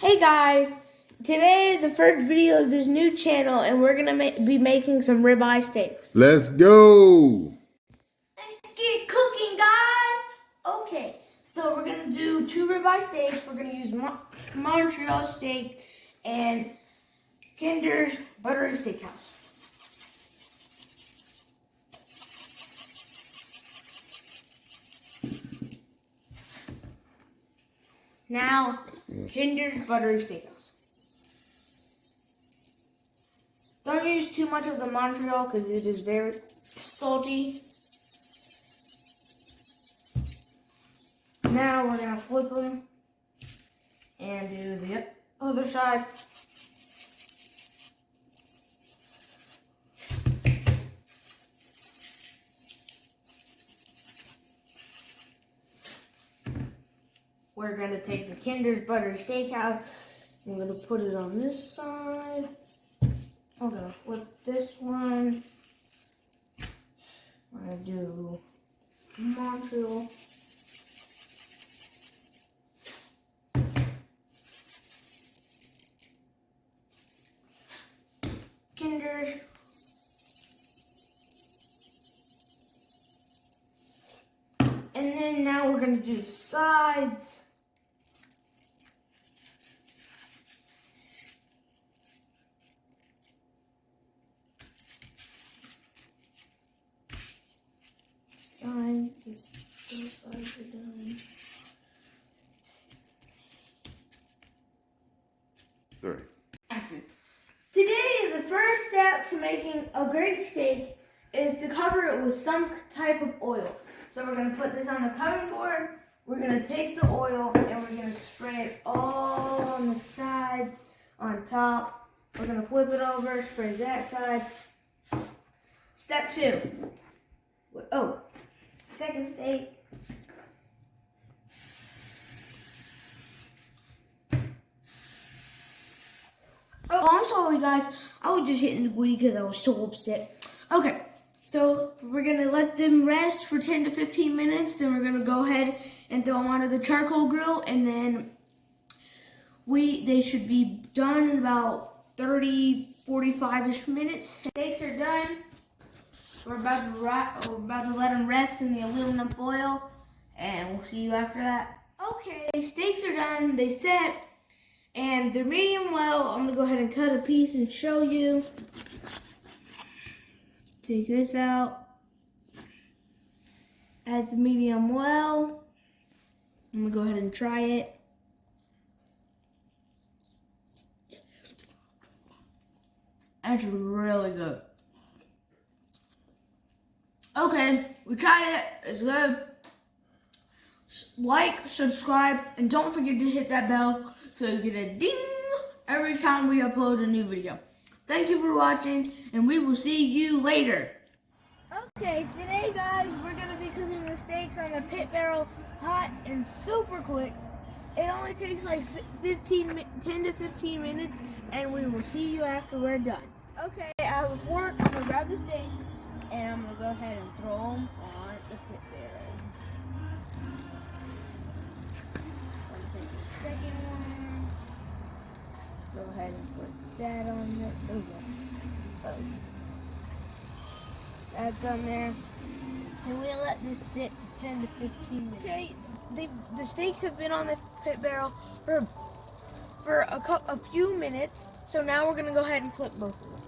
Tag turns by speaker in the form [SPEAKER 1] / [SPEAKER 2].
[SPEAKER 1] Hey guys, today is the first video of this new channel and we're going to be making some ribeye steaks.
[SPEAKER 2] Let's go!
[SPEAKER 1] Let's get cooking, guys! Okay, so we're going to do 2 ribeye steaks. We're going to use Montreal steak and Kinder's Buttery Steakhouse. Now, Kinder's Buttery Steakhouse. Don't use too much of the Montreal because it is very salty. Now we're going to flip them and do the other side. We're going to take the Kinder's Buttery Steakhouse. I'm going to put it on this side. I'm going to flip this one. I'm going to do Montreal. Kinder's. And then now we're going to do the sides. Those sides are done.
[SPEAKER 2] Sorry.
[SPEAKER 1] Action. Today, the first step to making a great steak is to cover it with some type of oil. So we're going to put this on the cutting board. We're going to take the oil and we're going to spray it all on the side, on top. We're going to flip it over, spray that side. Step 2. Oh, second steak. Oh, I'm sorry, guys. I was just hitting the booty because I was so upset. Okay, so we're going to let them rest for 10 to 15 minutes. Then we're going to go ahead and throw them onto the charcoal grill. And then they should be done in about 30, 45-ish minutes. Steaks are done. We're about to let them rest in the aluminum foil. And we'll see you after that. Okay, steaks are done. They set. And they're medium well. I'm going to go ahead and cut a piece and show you. Take this out. Add the medium well. I'm going to go ahead and try it. That's really good. Okay, we tried it. It's good. Like, subscribe, and don't forget to hit that bell so you get a ding every time we upload a new video. Thank you for watching, and we will see you later. Okay, today, guys, we're going to be cooking the steaks on the pit barrel, hot and super quick. It only takes like 10 to 15 minutes, and we will see you after we're done. Okay, I have a fork. I'm going to grab the steaks, and I'm going to go ahead and throw them on the pit barrel. Second one. Go ahead and put that on there. Oh. That's on there. And we'll let this sit to 10 to 15 minutes. Okay, the steaks have been on the pit barrel for a few minutes. So now we're going to go ahead and flip both of them.